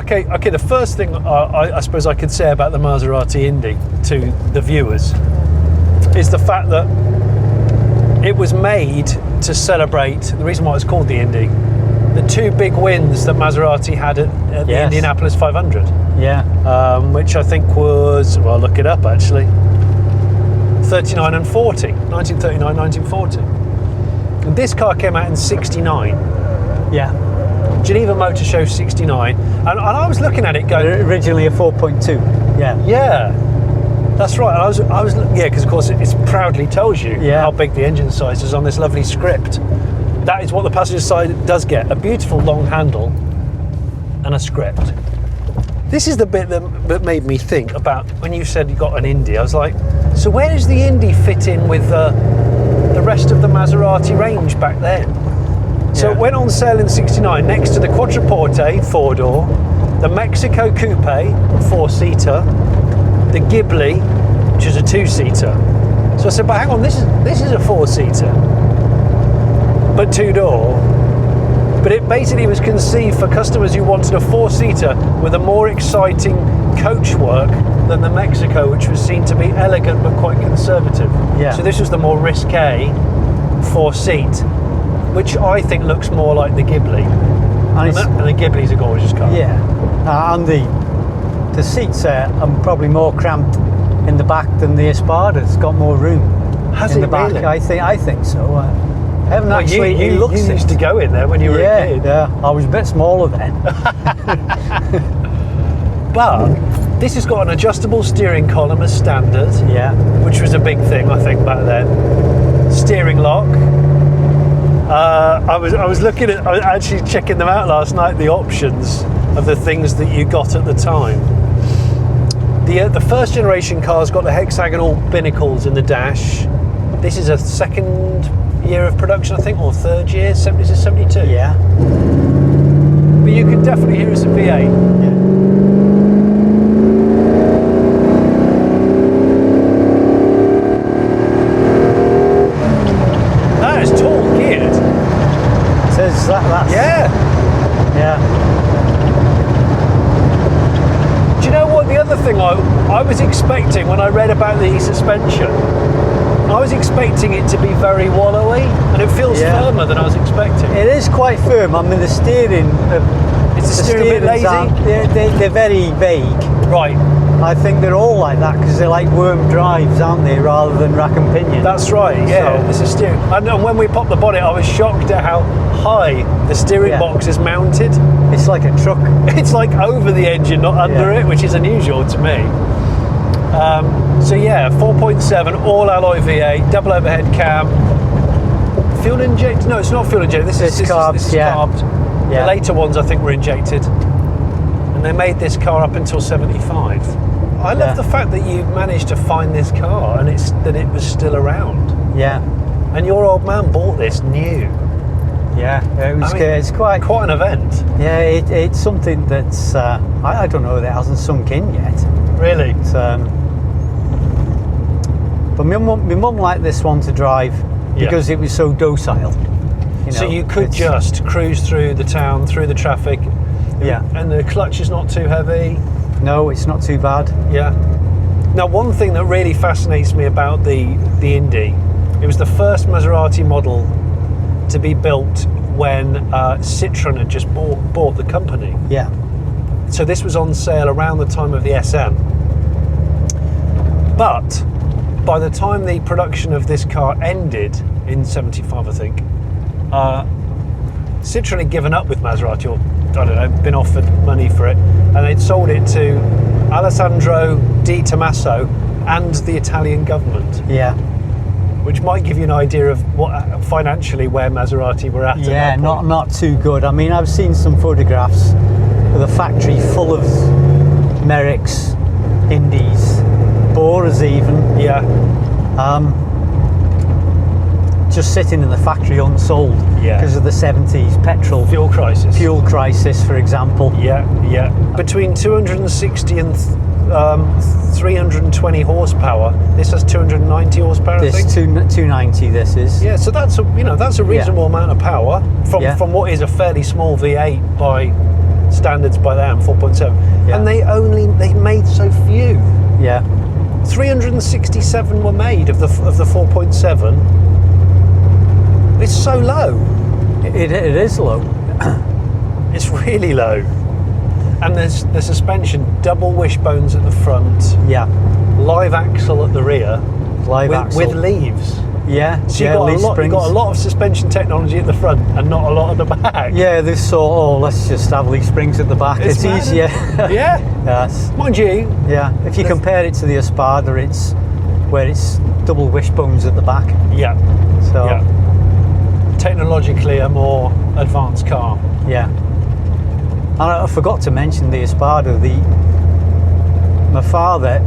okay. The first thing I suppose I could say about the Maserati Indy to the viewers is the fact that it was made to celebrate, the reason why it's called the Indy, the two big wins that Maserati had at the Indianapolis 500. Yeah. Which I think was, well, I'll look it up actually, 39 and 40, 1939, 1940. And this car came out in 69. Yeah. Geneva Motor Show 69. And I was looking at it going... Originally a 4.2. Yeah. Yeah. That's right. And I was yeah, because of course it proudly tells you how big the engine size is on this lovely script. That is what the passenger side does get: a beautiful long handle and a script. This is the bit that made me think about when you said you got an Indy. I was like, so where does the Indy fit in with the rest of the Maserati range back then? So it went on sale in 69 next to the Quattroporte 4-door, the Mexico Coupe 4-seater, the Ghibli, which is a 2-seater. So I said, but hang on, this is a 4-seater, but 2-door. But it basically was conceived for customers who wanted a 4-seater with a more exciting coachwork than the Mexico, which was seen to be elegant but quite conservative. Yeah. So this was the more risque 4-seat, which I think looks more like the Ghibli. And the Ghibli's a gorgeous car. Yeah. And the seats are probably more cramped in the back than the Espada. It's got more room in the back. Really? I think so. I haven't actually. You used to go in there when you were a kid. Yeah, I was a bit smaller then. But this has got an adjustable steering column as standard. Yeah. Which was a big thing, I think, back then. Steering lock. I was actually checking them out last night, the options of the things that you got at the time. The first generation car's got the hexagonal binnacles in the dash. This is a second year of production, I think, or third year. Is it 72? Yeah. But you could definitely hear it's a V8. Yeah. That is tall geared. It says that's... Yeah. Yeah. Do you know what? The other thing I was expecting when I read about the suspension, I was expecting it to be very wallowy, and it feels firmer than I was expecting. It is quite firm. I mean, the steering... Is the steering a bit lazy? They're very vague. Right. I think they're all like that because they're like worm drives, aren't they, rather than rack and pinion. That's right, yeah. So, it's a steering. And when we popped the bonnet, I was shocked at how high the steering box is mounted. It's like a truck. It's like over the engine, not under it, which is unusual to me. So yeah, 4.7 all alloy V8, double overhead cam, fuel injected. No, it's not fuel injected. This is carbed. This is carbed. Yeah. The later ones I think were injected, and they made this car up until 75. I love the fact that you managed to find this car and that it was still around. Yeah. And your old man bought this new. Yeah, it was. It's quite an event. Yeah, it's something that's I don't know, that hasn't sunk in yet. Really? It's, but my mum liked this one to drive because it was so docile. You know, so you could just cruise through the town, through the traffic. Yeah. And the clutch is not too heavy. No, it's not too bad. Yeah. Now, one thing that really fascinates me about the Indy, it was the first Maserati model to be built when Citroen had just bought the company. Yeah. So this was on sale around the time of the SM. But by the time the production of this car ended in 75, I think, Citroen had given up with Maserati, or I don't know, been offered money for it, and they'd sold it to Alessandro Di Tommaso and the Italian government. Yeah. Which might give you an idea of what financially where Maserati were at. Yeah, not too good. I mean, I've seen some photographs with a factory full of Merricks, Indies, Boras even. Yeah. Just sitting in the factory unsold because of the 70s petrol fuel crisis, for example. Yeah. Between 260 and 320 horsepower. This has 290 horsepower. This I think. 290. This is. Yeah, so that's a reasonable amount of power from what is a fairly small V8 by standards by them, 4.7, and they made so few. Yeah. 367 were made of the 4.7. It's so low. It is low. It's really low. And there's the suspension, double wishbones at the front. Yeah. Live axle at the rear. Axle. With leaves. Yeah. So you've got a lot of suspension technology at the front and not a lot at the back. Yeah, they've thought, let's just have leaf springs at the back. It's easier. Yeah. Yes. Mind you. Yeah. If you compare it to the Espada, it's double wishbones at the back. Yeah. So. Yeah. Technologically a more advanced car. Yeah. And I forgot to mention the Espada. My father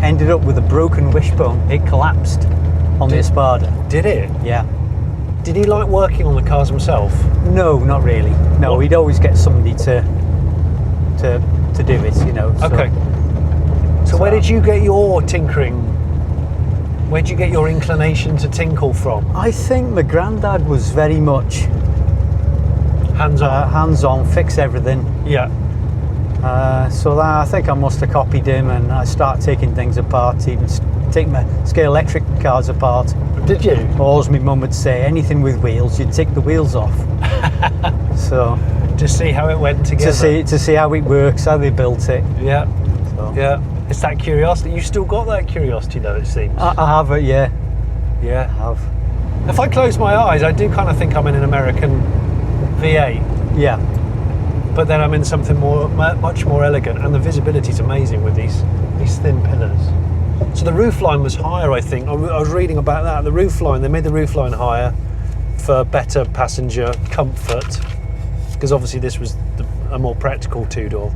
ended up with a broken wishbone. It collapsed on the Espada. Did it? Yeah. Did he like working on the cars himself? No, not really. No, he'd always get somebody to do it, you know. Okay. So where did you get your tinkering? Where did you get your inclination to tinkle from? I think my granddad was very much hands-on. Hands-on, fix everything. Yeah. So I think I must have copied him, and I started taking things apart, even take my scale electric cars apart. Did you? Or as my mum would say, anything with wheels, you'd take the wheels off. So to see how it went together. To see how it works, how they built it. Yeah. So. Yeah. It's that curiosity. You still got that curiosity, though, it seems. I have it, yeah. Yeah. I have. If I close my eyes, I do kind of think I'm in an American V8. Yeah. But then I'm in something much more elegant, and the visibility's amazing with these thin pillars. So the roofline was higher, I think. I was reading about that. The roofline, they made the roofline higher for better passenger comfort, because obviously this was a more practical two-door,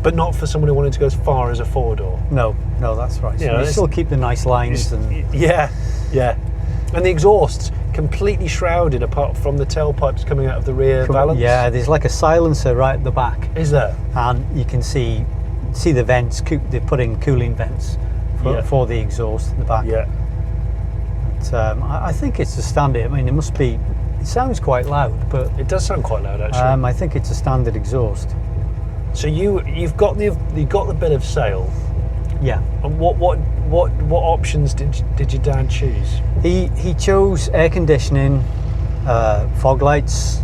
but not for someone who wanted to go as far as a four-door. No, that's right. So you still keep the nice lines. Yeah. And the exhausts completely shrouded apart from the tailpipes coming out of the rear valance. Yeah, there's like a silencer right at the back. Is there? And you can see the vents. They put in cooling vents for the exhaust at the back. Yeah. But, I think it's a standard. I mean, it sounds quite loud, but it does sound quite loud actually. I think it's a standard exhaust. So you've got the bit of sale. Yeah. And what options did your dad choose? He chose air conditioning, fog lights,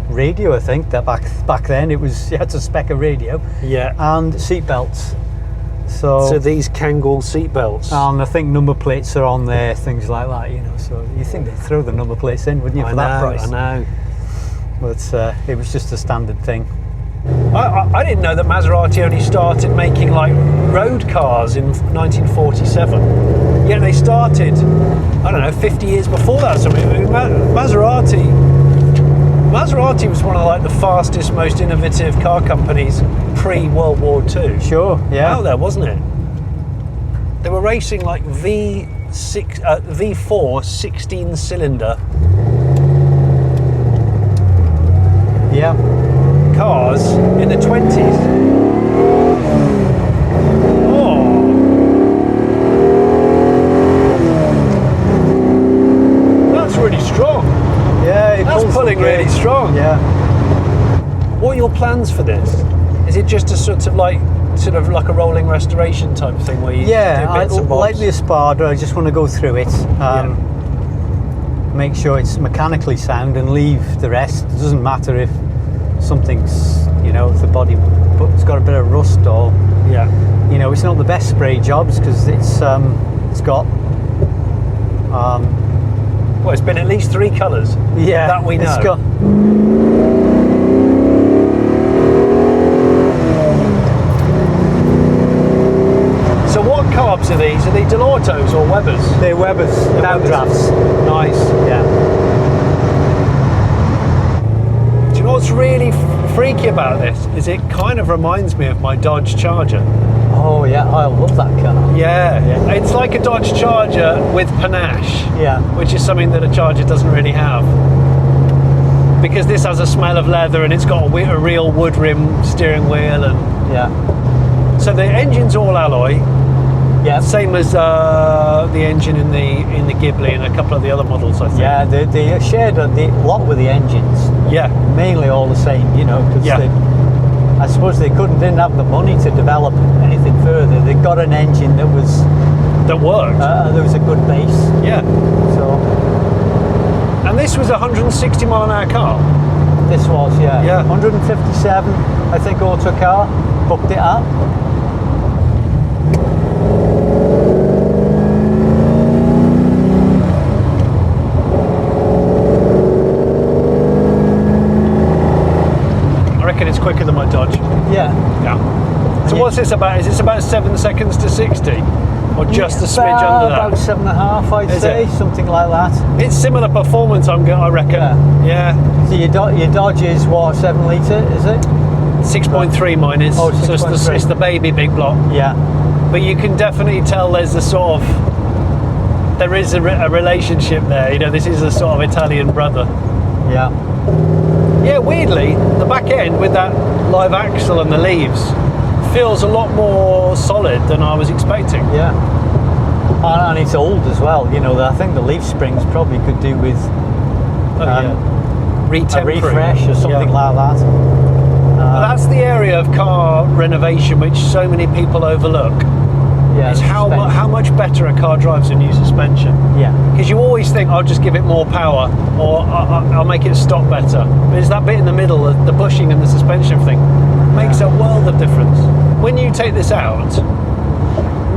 radio. I think that back then you had to spec a radio. Yeah. And seat belts. So these Kangol seat belts. And I think number plates are on there, things like that. You know. So you think they'd throw the number plates in, wouldn't you, for that price? I know. But it was just a standard thing. I didn't know that Maserati only started making like road cars in 1947. Yeah, they started, I don't know, 50 years before that or something. Maserati was one of like the fastest, most innovative car companies pre-World War II. Sure, yeah. Out there, wasn't it? They were racing like V4 16-cylinder. Yeah. Cars in the 20s. Oh. That's really strong. Yeah, that's pulling really strong. Yeah. What are your plans for this? Is it just a sort of like a rolling restoration type thing where you do bits and bobs? Like the Espada, I just want to go through it, make sure it's mechanically sound and leave the rest. It doesn't matter if something's, if the body it's got a bit of rust or it's not the best spray jobs because it's got it's been at least 3 colours that we know. It's got so what carbs are these? Are they Delortos or Webers? They're Webers, downdrafts. Nice. Yeah. Do you know what's really freaky about this? Is it kind of reminds me of my Dodge Charger. Oh yeah, I love that car. Yeah. It's like a Dodge Charger with panache. Yeah. Which is something that a Charger doesn't really have. Because this has a smell of leather and it's got a real wood rim steering wheel and so the engine's all alloy. Yeah. Same as the engine in the Ghibli and a couple of the other models, I think. Yeah, they shared a lot with the engines. Yeah. Mainly all the same, you know, because I suppose they didn't have the money to develop anything further. They got an engine that worked. There was a good base. Yeah. So. And this was a 160 mile an hour car. This was, Yeah. 157, I think, auto car. Booked it up. I reckon it's quicker than my Dodge. Yeah. Yeah. So what's this about? Is this about 7 seconds to 60? Or just a smidge under that? About 7.5, I'd say, something like that. It's similar performance, I reckon. Yeah. So your Dodge is what, 7 litre, is it? 6.3 mine is. Oh, so it's the baby big block. Yeah. But you can definitely tell there's a sort of, there is a relationship there. You know, this is a sort of Italian brother. Yeah. Yeah, weirdly, the back end with that live axle and the leaves feels a lot more solid than I was expecting. Yeah. And it's old as well. You know, I think the leaf springs probably could do with a refresh or something like that. That's the area of car renovation which so many people overlook. Yeah, is how much better a car drives a new suspension. Yeah. Because you always think, I'll just give it more power, or I'll make it stop better. But it's that bit in the middle, the bushing and the suspension thing, makes a world of difference. When you take this out,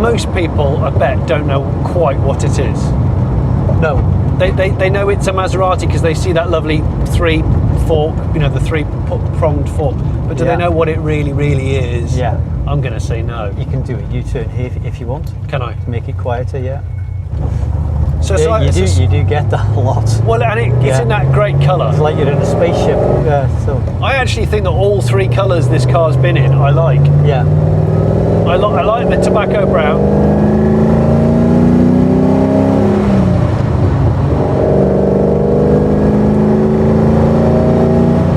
most people, I bet, don't know quite what it is. No. They know it's a Maserati because they see that lovely three fork, you know, the three-pronged fork. But do they know what it really, really is? Yeah. I'm going to say no. You can do a U-turn here if you want. Can I? Make it quieter, yeah. So you do get that a lot. Well, and it's in that great colour. It's like you're in a spaceship. So. I actually think that all three colours this car's been in, I like. Yeah. I like the tobacco brown.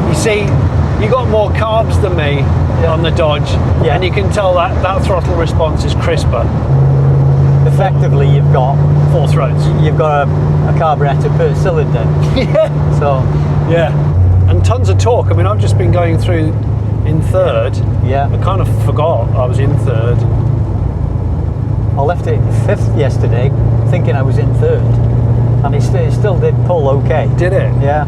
You see, you got more carbs than me on the Dodge, and you can tell that throttle response is crisper. Effectively, you've got 4 throats. You've got a carburettor per cylinder. Yeah. So. Yeah. And tons of torque. I mean, I've just been going through in third. Yeah. I kind of forgot I was in third. I left it in fifth yesterday, thinking I was in third, and it still did pull okay. Did it? Yeah.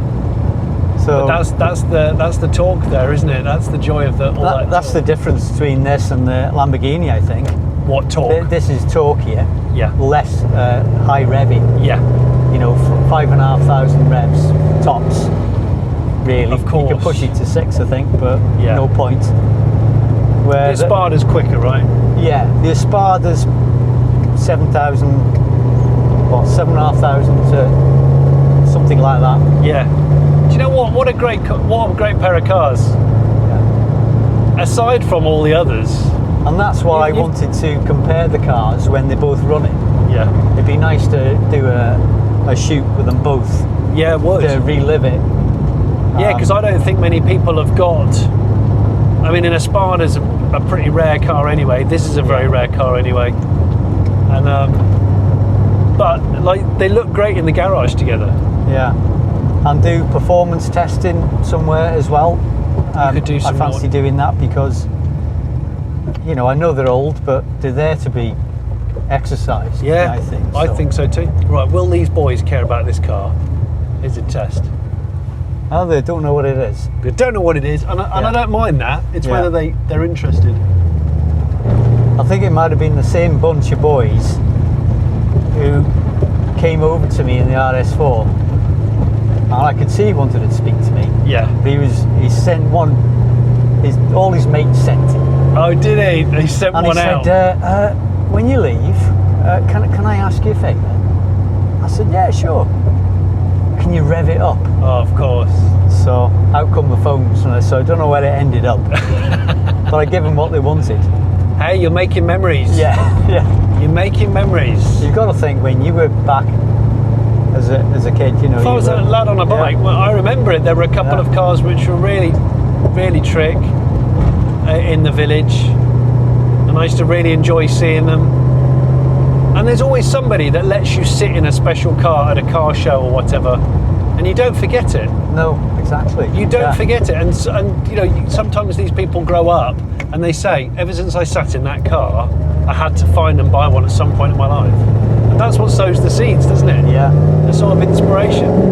So but that's the torque there, isn't it? That's the joy of that's the difference between this and the Lamborghini, I think. What torque? This is torqueier. Yeah. Less high revving. Yeah. You know, 5,500 revs tops. Really. Of course. You can push it to 6, I think, but no point. Where the Espada's quicker, right? Yeah. The Espada's 7,000, 7,500 to something like that. Yeah. Do you know what? What a great pair of cars. Yeah. Aside from all the others. And that's why I wanted to compare the cars when they're both running. Yeah. It'd be nice to do a shoot with them both. Yeah, it would. To relive it. Yeah, because I don't think many people have got. I mean, an Espada's a pretty rare car anyway. This is a very rare car anyway. And but like they look great in the garage together. Yeah. And do performance testing somewhere as well. You could do some I fancy doing that because, you know, I know they're old, but they're there to be exercised. Yeah, I think. I think so too. Right, will these boys care about this car? Here's a test. Oh, they don't know what it is. They don't know what it is, and I don't mind that. It's whether they're interested. I think it might have been the same bunch of boys who came over to me in the RS4, and I could see he wanted to speak to me. Yeah. But he sent one. All his mates sent him. Oh, did he? He sent and one he out. Said, when you leave, can I ask you a favour? I said, yeah, sure. Can you rev it up? Oh, of course. So out come the phones, so I don't know where it ended up. But I gave them what they wanted. Hey, you're making memories. Yeah, yeah. You're making memories. You've got to think when you were back as a kid, you know. If I was a lad on a bike, well, I remember it. There were a couple of cars which were really, really trick in the village, and I used to really enjoy seeing them. And there's always somebody that lets you sit in a special car at a car show or whatever, and and you don't forget it. No, exactly. You don't forget it, and you know, sometimes these people grow up and they say, ever since I sat in that car, I had to find and buy one at some point in my life. And that's what sows the seeds, doesn't it? Yeah. A sort of inspiration.